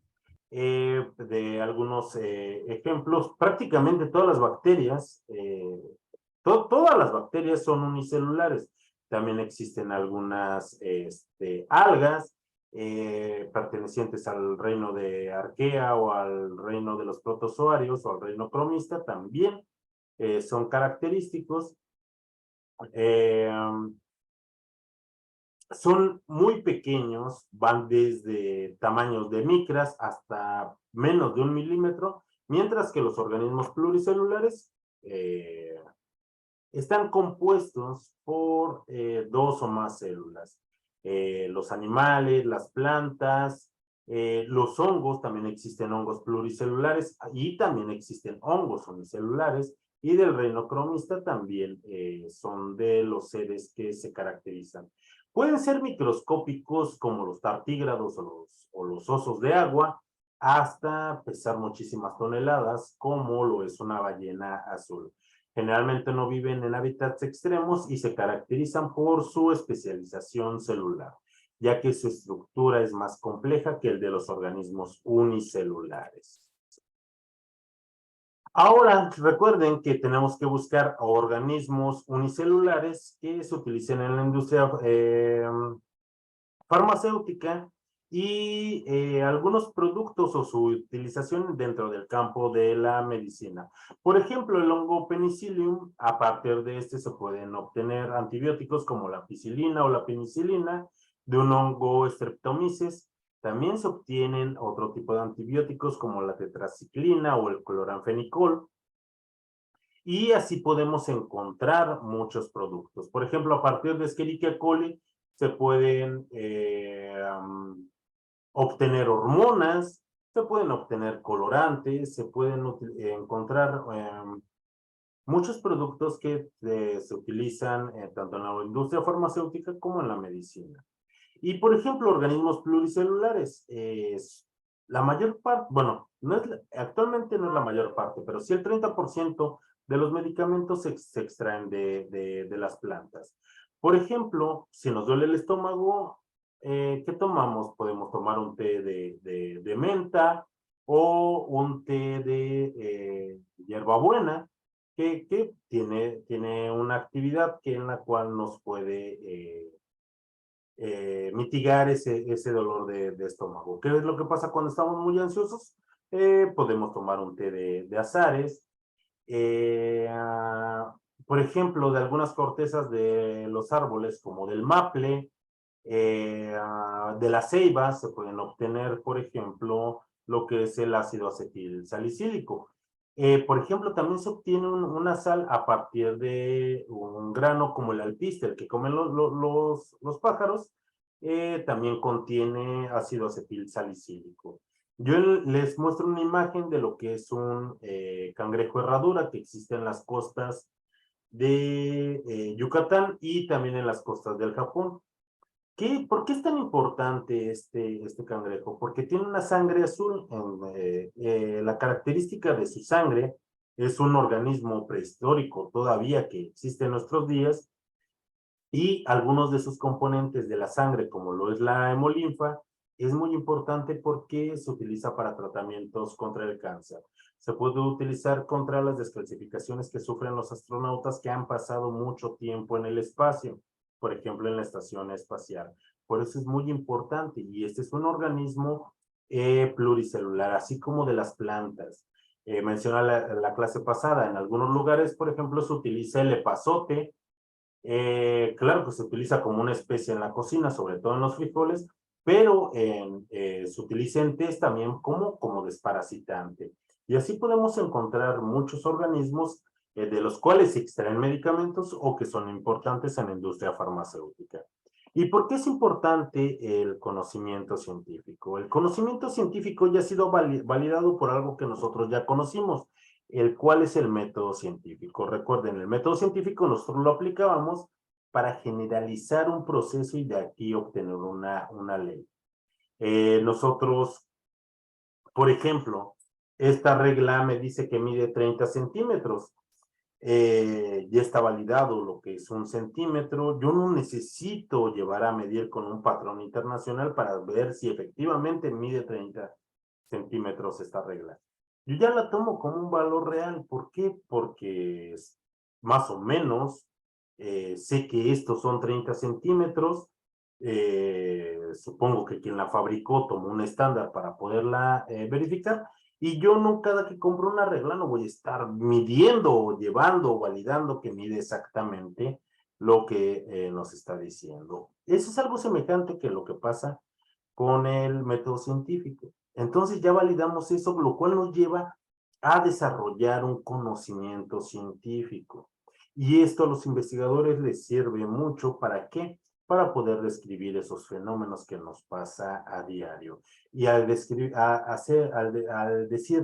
De algunos ejemplos, prácticamente todas las bacterias, todas las bacterias son unicelulares. También existen algunas algas pertenecientes al reino de Arquea o al reino de los protozoarios o al reino cromista, también son característicos. Son muy pequeños, van desde tamaños de micras hasta menos de 1 milímetro, mientras que los organismos pluricelulares están compuestos por dos o más células. Los animales, las plantas, los hongos, también existen hongos pluricelulares y también existen hongos unicelulares, y del reino cromista también son de los seres que se caracterizan. Pueden ser microscópicos como los tardígrados o los osos de agua, hasta pesar muchísimas toneladas, como lo es una ballena azul. Generalmente no viven en hábitats extremos y se caracterizan por su especialización celular, ya que su estructura es más compleja que el de los organismos unicelulares. Ahora, recuerden que tenemos que buscar organismos unicelulares que se utilicen en la industria farmacéutica y algunos productos o su utilización dentro del campo de la medicina. Por ejemplo, el hongo Penicillium, a partir de este se pueden obtener antibióticos como la ampicilina o la penicilina, de un hongo Streptomyces. También se obtienen otro tipo de antibióticos como la tetraciclina o el cloranfenicol. Y así podemos encontrar muchos productos. Por ejemplo, a partir de Escherichia coli se pueden obtener hormonas, se pueden obtener colorantes, se pueden encontrar muchos productos que se utilizan tanto en la industria farmacéutica como en la medicina. Y, por ejemplo, organismos pluricelulares. La mayor parte, bueno, actualmente no es la mayor parte, pero sí el 30% de los medicamentos se extraen de las plantas. Por ejemplo, si nos duele el estómago, ¿qué tomamos? Podemos tomar un té de menta o un té de hierbabuena, que tiene una actividad en la cual nos puede mitigar ese dolor de estómago. ¿Qué es lo que pasa cuando estamos muy ansiosos? Podemos tomar un té de azares, por ejemplo, de algunas cortezas de los árboles, como del maple, de la ceiba, se pueden obtener, por ejemplo, lo que es el ácido acetil salicílico. Por ejemplo, también se obtiene una sal a partir de un grano como el alpiste, el que comen los pájaros, también contiene ácido acetil salicílico. Yo les muestro una imagen de lo que es un cangrejo herradura que existe en las costas de Yucatán y también en las costas del Japón. ¿Por qué es tan importante este cangrejo? Porque tiene una sangre azul. La característica de su sangre es un organismo prehistórico todavía que existe en nuestros días, y algunos de sus componentes de la sangre, como lo es la hemolinfa, es muy importante porque se utiliza para tratamientos contra el cáncer. Se puede utilizar contra las descalcificaciones que sufren los astronautas que han pasado mucho tiempo en el espacio, por ejemplo, en la estación espacial. Por eso es muy importante, y este es un organismo pluricelular, así como de las plantas. Menciona la clase pasada, en algunos lugares, por ejemplo, se utiliza el epazote. Claro que se utiliza como una especie en la cocina, sobre todo en los frijoles, pero se utiliza en test también como desparasitante. Y así podemos encontrar muchos organismos de los cuales se extraen medicamentos o que son importantes en la industria farmacéutica. ¿Y por qué es importante el conocimiento científico? El conocimiento científico ya ha sido validado por algo que nosotros ya conocimos, el cual es el método científico. Recuerden, el método científico nosotros lo aplicábamos para generalizar un proceso y de aquí obtener una ley. Nosotros, por ejemplo, esta regla me dice que mide 30 centímetros. Ya está validado lo que es 1 centímetro. Yo no necesito llevar a medir con un patrón internacional para ver si efectivamente mide 30 centímetros esta regla. Yo ya la tomo como un valor real. ¿Por qué? Porque más o menos sé que estos son 30 centímetros. Supongo que quien la fabricó tomó un estándar para poderla verificar. Y yo no, cada que compro una regla, no voy a estar midiendo o llevando o validando que mide exactamente lo que nos está diciendo. Eso es algo semejante que lo que pasa con el método científico. Entonces ya validamos eso, lo cual nos lleva a desarrollar un conocimiento científico. Y esto a los investigadores les sirve mucho. ¿Para qué? Para poder describir esos fenómenos que nos pasa a diario. Y al decir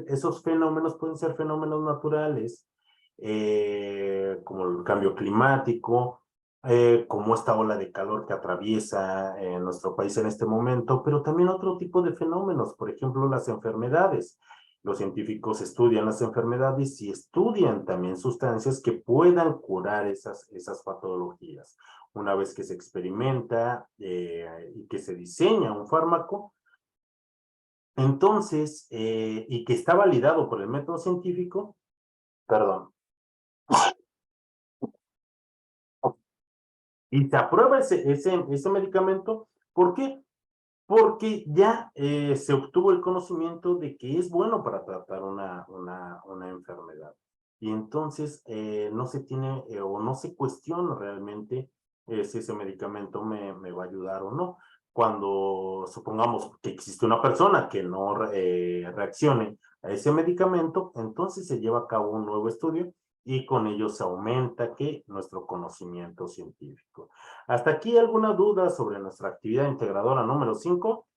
esos fenómenos, pueden ser fenómenos naturales, como el cambio climático, como esta ola de calor que atraviesa nuestro país en este momento, pero también otro tipo de fenómenos, por ejemplo, las enfermedades. Los científicos estudian las enfermedades y estudian también sustancias que puedan curar esas patologías. Una vez que se experimenta y que se diseña un fármaco, entonces, y que está validado por el método científico, perdón, y se aprueba ese medicamento. ¿Por qué? Porque ya se obtuvo el conocimiento de que es bueno para tratar una enfermedad. Y entonces no se tiene o no se cuestiona realmente si ese medicamento me va a ayudar o no. Cuando supongamos que existe una persona que no reaccione a ese medicamento, entonces se lleva a cabo un nuevo estudio y con ello se aumenta nuestro conocimiento científico. ¿Hasta aquí alguna duda sobre nuestra actividad integradora número 5?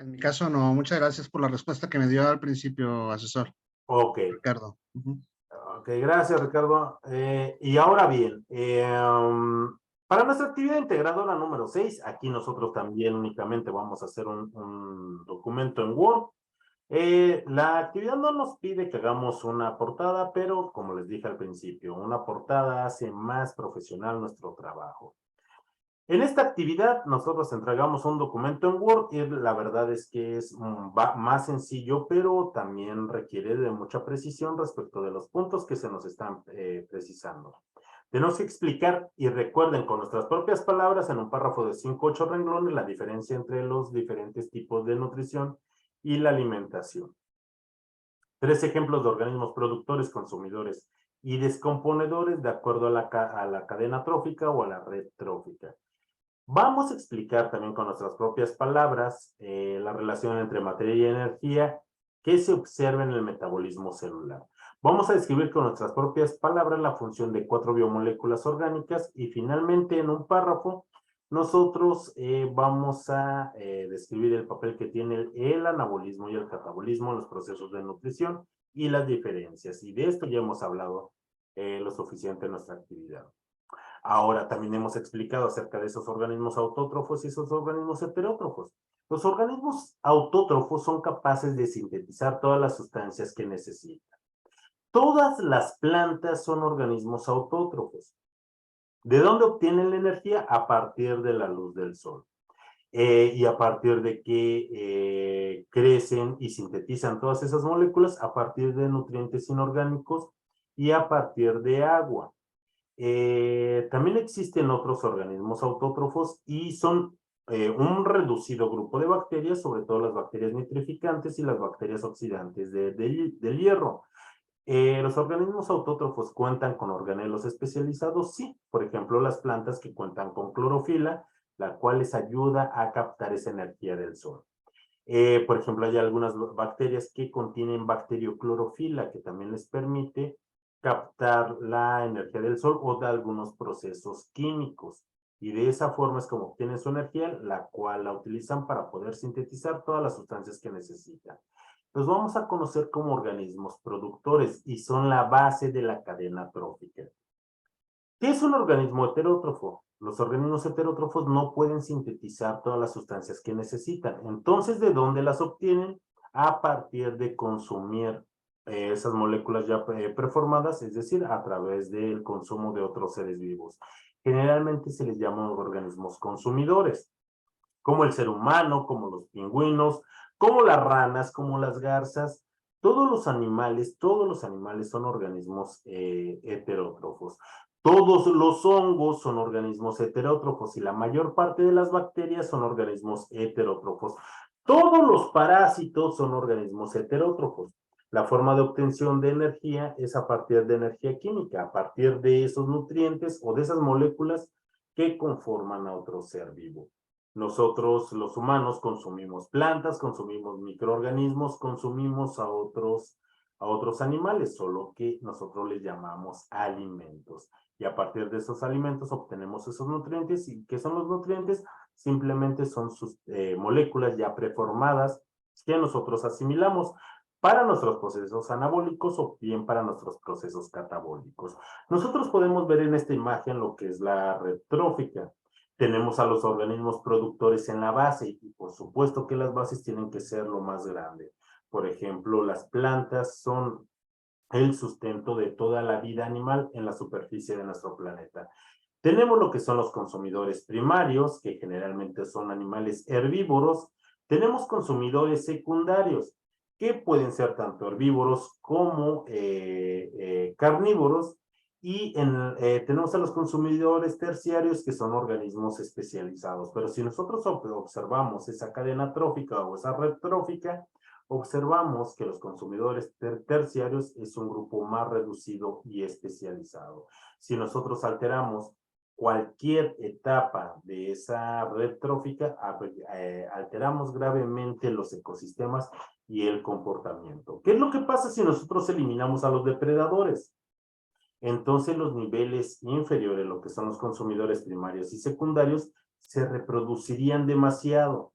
En mi caso, no. Muchas gracias por la respuesta que me dio al principio, asesor. Ok. Ricardo. Ok, gracias, Ricardo. Y ahora bien, para nuestra actividad integradora número 6, aquí nosotros también únicamente vamos a hacer un documento en Word. La actividad no nos pide que hagamos una portada, pero como les dije al principio, una portada hace más profesional nuestro trabajo. En esta actividad nosotros entregamos un documento en Word y la verdad es que es más sencillo, pero también requiere de mucha precisión respecto de los puntos que se nos están precisando. Tenemos que explicar y recuerden con nuestras propias palabras en un párrafo de 5 o 8 renglones la diferencia entre los diferentes tipos de nutrición y la alimentación. 3 ejemplos de organismos productores, consumidores y descomponedores de acuerdo a la cadena trófica o a la red trófica. Vamos a explicar también con nuestras propias palabras la relación entre materia y energía que se observa en el metabolismo celular. Vamos a describir con nuestras propias palabras la función de 4 biomoléculas orgánicas y finalmente en un párrafo nosotros vamos a describir el papel que tiene el anabolismo y el catabolismo en los procesos de nutrición y las diferencias. Y de esto ya hemos hablado lo suficiente en nuestra actividad. Ahora también hemos explicado acerca de esos organismos autótrofos y esos organismos heterótrofos. Los organismos autótrofos son capaces de sintetizar todas las sustancias que necesitan. Todas las plantas son organismos autótrofos. ¿De dónde obtienen la energía? A partir de la luz del sol. Y a partir de que crecen y sintetizan todas esas moléculas a partir de nutrientes inorgánicos y a partir de agua. También existen otros organismos autótrofos y son un reducido grupo de bacterias, sobre todo las bacterias nitrificantes y las bacterias oxidantes del hierro. ¿Los organismos autótrofos cuentan con organelos especializados? Sí, por ejemplo, las plantas que cuentan con clorofila, la cual les ayuda a captar esa energía del sol. Por ejemplo, hay algunas bacterias que contienen bacterioclorofila, que también les permite captar la energía del sol o de algunos procesos químicos. Y de esa forma es como obtienen su energía, la cual la utilizan para poder sintetizar todas las sustancias que necesitan. Los vamos a conocer como organismos productores y son la base de la cadena trófica. ¿Qué es un organismo heterótrofo? Los organismos heterótrofos no pueden sintetizar todas las sustancias que necesitan. Entonces, ¿de dónde las obtienen? A partir de consumir esas moléculas ya preformadas, es decir, a través del consumo de otros seres vivos. Generalmente se les llama organismos consumidores, como el ser humano, como los pingüinos, como las ranas, como las garzas. Todos los animales son organismos heterótrofos. Todos los hongos son organismos heterótrofos y la mayor parte de las bacterias son organismos heterótrofos. Todos los parásitos son organismos heterótrofos. La forma de obtención de energía es a partir de energía química, a partir de esos nutrientes o de esas moléculas que conforman a otro ser vivo. Nosotros, los humanos, consumimos plantas, consumimos microorganismos, consumimos a otros animales, solo que nosotros les llamamos alimentos. Y a partir de esos alimentos obtenemos esos nutrientes. ¿Y qué son los nutrientes? Simplemente son sus moléculas ya preformadas que nosotros asimilamos para nuestros procesos anabólicos o bien para nuestros procesos catabólicos. Nosotros podemos ver en esta imagen lo que es la red trófica. Tenemos a los organismos productores en la base y por supuesto que las bases tienen que ser lo más grande. Por ejemplo, las plantas son el sustento de toda la vida animal en la superficie de nuestro planeta. Tenemos lo que son los consumidores primarios, que generalmente son animales herbívoros. Tenemos consumidores secundarios, que pueden ser tanto herbívoros como carnívoros. Y tenemos a los consumidores terciarios, que son organismos especializados. Pero si nosotros observamos esa cadena trófica o esa red trófica, observamos que los consumidores terciarios es un grupo más reducido y especializado. Si nosotros alteramos cualquier etapa de esa red trófica, alteramos gravemente los ecosistemas y el comportamiento. ¿Qué es lo que pasa si nosotros eliminamos a los depredadores? Entonces los niveles inferiores, lo que son los consumidores primarios y secundarios, se reproducirían demasiado.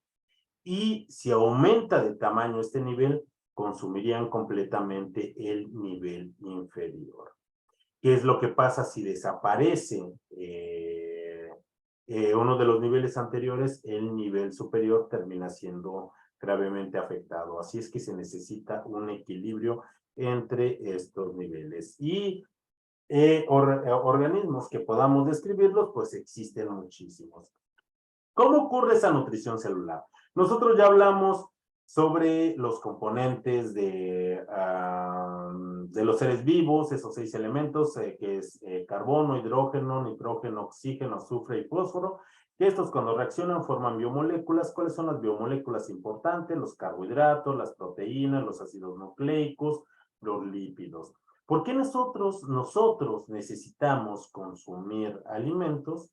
y si aumenta de tamaño este nivel, consumirían completamente el nivel inferior. ¿Qué es lo que pasa si desaparece uno de los niveles anteriores? El nivel superior termina siendo gravemente afectado. Así es que se necesita un equilibrio entre estos niveles. Y organismos que podamos describirlos, pues existen muchísimos. ¿Cómo ocurre esa nutrición celular? Nosotros ya hablamos sobre los componentes de los seres vivos, esos 6 elementos, que es carbono, hidrógeno, nitrógeno, oxígeno, azufre y fósforo, que estos cuando reaccionan forman biomoléculas. ¿Cuáles son las biomoléculas importantes? Los carbohidratos, las proteínas, los ácidos nucleicos, los lípidos. ¿Por qué nosotros necesitamos consumir alimentos?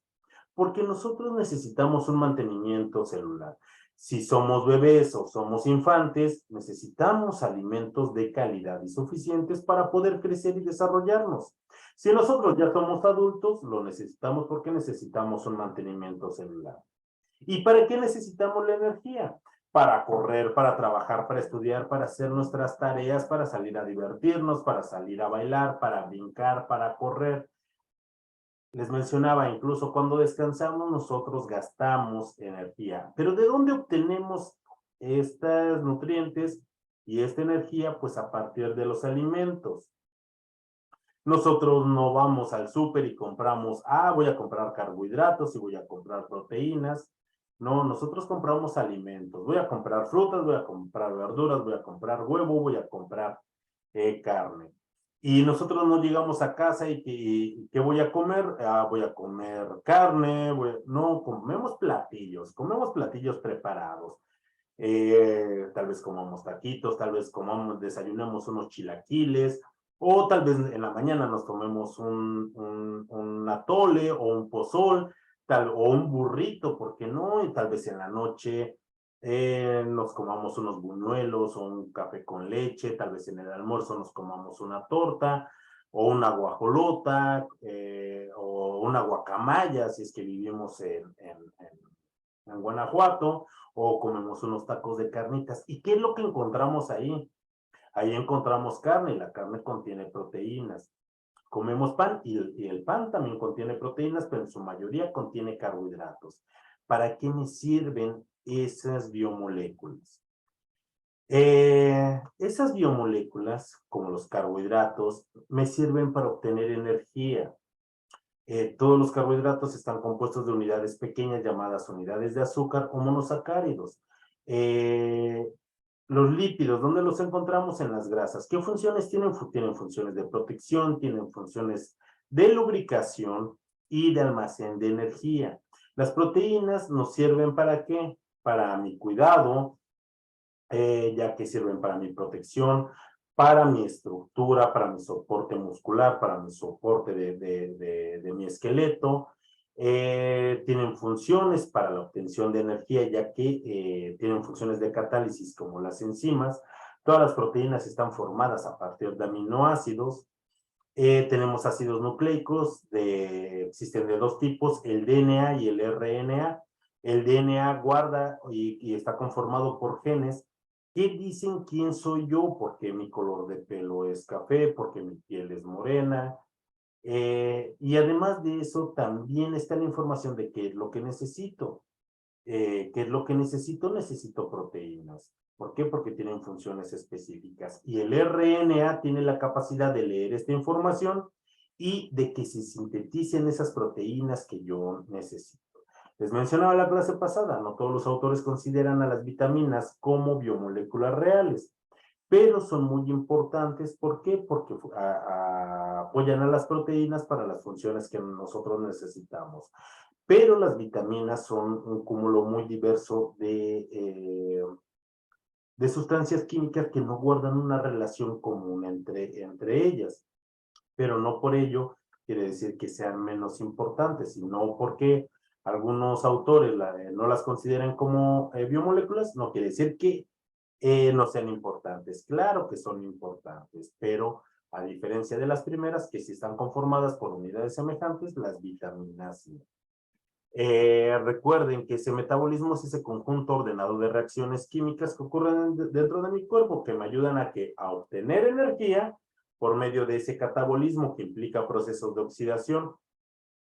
Porque nosotros necesitamos un mantenimiento celular. Si somos bebés o somos infantes, necesitamos alimentos de calidad y suficientes para poder crecer y desarrollarnos. Si nosotros ya somos adultos, lo necesitamos porque necesitamos un mantenimiento celular. ¿Y para qué necesitamos la energía? Para correr, para trabajar, para estudiar, para hacer nuestras tareas, para salir a divertirnos, para salir a bailar, para brincar, para correr. Les mencionaba, incluso cuando descansamos nosotros gastamos energía. Pero ¿de dónde obtenemos estos nutrientes y esta energía? Pues a partir de los alimentos. Nosotros no vamos al súper y compramos, voy a comprar carbohidratos y voy a comprar proteínas. No, nosotros compramos alimentos. Voy a comprar frutas, voy a comprar verduras, voy a comprar huevo, voy a comprar carne. Y nosotros no llegamos a casa y ¿qué voy a comer? Voy a comer carne, no, comemos platillos preparados. Tal vez comamos taquitos, tal vez desayunemos unos chilaquiles, o tal vez en la mañana nos tomemos un atole o un pozol, o un burrito, ¿por qué no? Y tal vez en la noche nos comamos unos buñuelos o un café con leche, tal vez en el almuerzo nos comamos una torta o una guajolota o una guacamaya, si es que vivimos en Guanajuato, o comemos unos tacos de carnitas. ¿Y qué es lo que encontramos ahí? Ahí encontramos carne y la carne contiene proteínas. Comemos pan y el pan también contiene proteínas, pero en su mayoría contiene carbohidratos. ¿Para qué me sirven esas biomoléculas? Esas biomoléculas, como los carbohidratos, me sirven para obtener energía. Todos los carbohidratos están compuestos de unidades pequeñas llamadas unidades de azúcar o monosacáridos. Los lípidos, ¿dónde los encontramos? En las grasas. ¿Qué funciones tienen? Tienen funciones de protección, tienen funciones de lubricación y de almacén de energía. Las proteínas nos sirven ¿para qué? Para mi cuidado, ya que sirven para mi protección, para mi estructura, para mi soporte muscular, para mi soporte de mi esqueleto. Tienen funciones para la obtención de energía, ya que tienen funciones de catálisis como las enzimas. Todas las proteínas están formadas a partir de aminoácidos. Tenemos ácidos nucleicos, existen de 2 tipos, el DNA y el RNA. El DNA guarda y está conformado por genes que dicen quién soy yo, porque mi color de pelo es café, porque mi piel es morena. Y además de eso, también está la información de qué es lo que necesito. ¿Qué es lo que necesito? Necesito proteínas. ¿Por qué? Porque tienen funciones específicas. Y el RNA tiene la capacidad de leer esta información y de que se sinteticen esas proteínas que yo necesito. Les mencionaba la clase pasada, no todos los autores consideran a las vitaminas como biomoléculas reales, pero son muy importantes. ¿Por qué? Porque apoyan a las proteínas para las funciones que nosotros necesitamos. Pero las vitaminas son un cúmulo muy diverso de sustancias químicas que no guardan una relación común entre ellas. Pero no por ello quiere decir que sean menos importantes, sino porque algunos autores no las consideran como biomoléculas, no quiere decir que no sean importantes. Claro que son importantes, pero a diferencia de las primeras, que sí están conformadas por unidades semejantes, las vitaminas sí. Recuerden que ese metabolismo es ese conjunto ordenado de reacciones químicas que ocurren dentro de mi cuerpo, que me ayudan a obtener energía por medio de ese catabolismo que implica procesos de oxidación,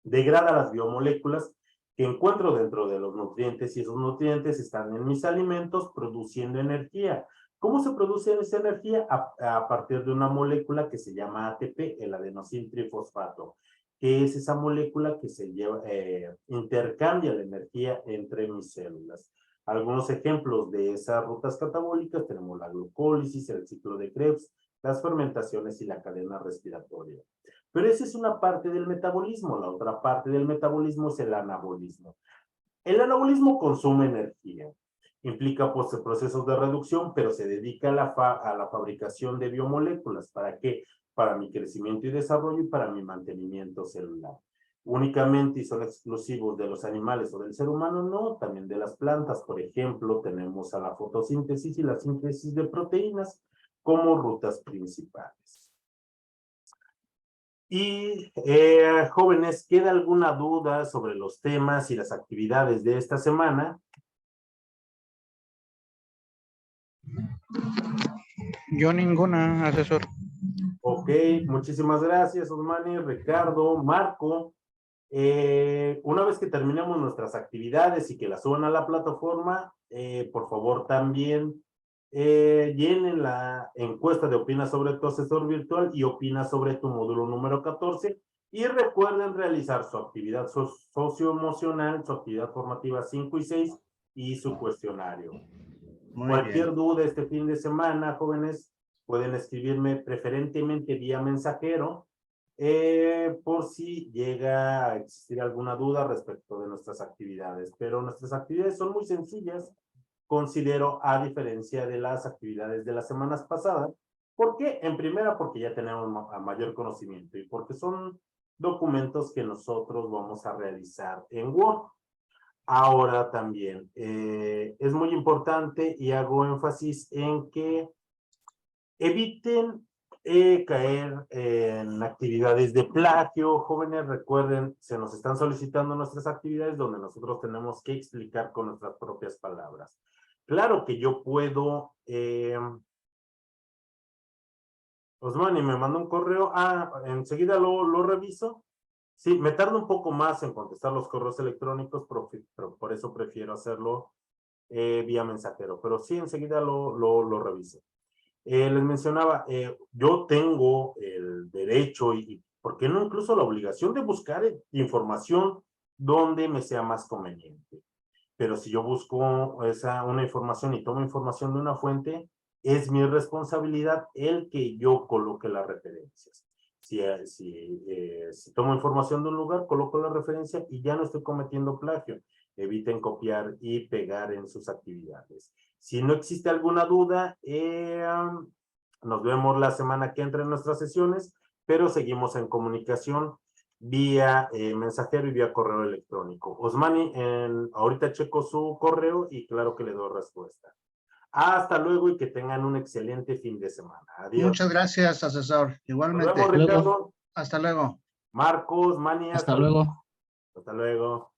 degrada las biomoléculas que encuentro dentro de los nutrientes, y esos nutrientes están en mis alimentos produciendo energía. ¿Cómo se produce esa energía? A partir de una molécula que se llama ATP, el adenosintrifosfato, que es esa molécula que intercambia la energía entre mis células. Algunos ejemplos de esas rutas catabólicas tenemos la glucólisis, el ciclo de Krebs, las fermentaciones y la cadena respiratoria. Pero esa es una parte del metabolismo. La otra parte del metabolismo es el anabolismo. El anabolismo consume energía. Implica procesos de reducción, pero se dedica a la fabricación de biomoléculas. ¿Para qué? Para mi crecimiento y desarrollo y para mi mantenimiento celular. Únicamente y son exclusivos de los animales o del ser humano, no, también de las plantas. Por ejemplo, tenemos a la fotosíntesis y la síntesis de proteínas como rutas principales. Y jóvenes, ¿queda alguna duda sobre los temas y las actividades de esta semana? Yo ninguna, asesor. Ok, muchísimas gracias, Osmani, Ricardo, Marco. Una vez que terminemos nuestras actividades y que las suban a la plataforma, por favor también llenen la encuesta de opina sobre tu asesor virtual y opina sobre tu módulo número 14, y recuerden realizar su actividad socioemocional, su actividad formativa 5 y 6 y su cuestionario. Cualquier duda este fin de semana, jóvenes, pueden escribirme preferentemente vía mensajero, por si llega a existir alguna duda respecto de nuestras actividades. Pero nuestras actividades son muy sencillas, considero, a diferencia de las actividades de las semanas pasadas. ¿Por qué? En primera, porque ya tenemos mayor conocimiento y porque son documentos que nosotros vamos a realizar en Word. Ahora también es muy importante y hago énfasis en que eviten caer en actividades de plagio. Jóvenes, recuerden, se nos están solicitando nuestras actividades donde nosotros tenemos que explicar con nuestras propias palabras. Claro que yo puedo... Osmani me mandó un correo. Enseguida lo reviso. Sí, me tarda un poco más en contestar los correos electrónicos, pero por eso prefiero hacerlo vía mensajero. Pero sí, enseguida lo reviso. Les mencionaba, yo tengo el derecho y, ¿por qué no incluso la obligación de buscar información donde me sea más conveniente? Pero si yo busco una información y tomo información de una fuente, es mi responsabilidad el que yo coloque las referencias. Si tomo información de un lugar, coloco la referencia y ya no estoy cometiendo plagio. Eviten copiar y pegar en sus actividades. Si no existe alguna duda, nos vemos la semana que entra en nuestras sesiones, pero seguimos en comunicación vía mensajero y vía correo electrónico. Osmani, ahorita checo su correo y claro que le doy respuesta. Hasta luego y que tengan un excelente fin de semana. Adiós. Muchas gracias, asesor. Igualmente. Nos vemos, Ricardo. Hasta luego. Marcos, Mani. Hasta luego. Hasta luego.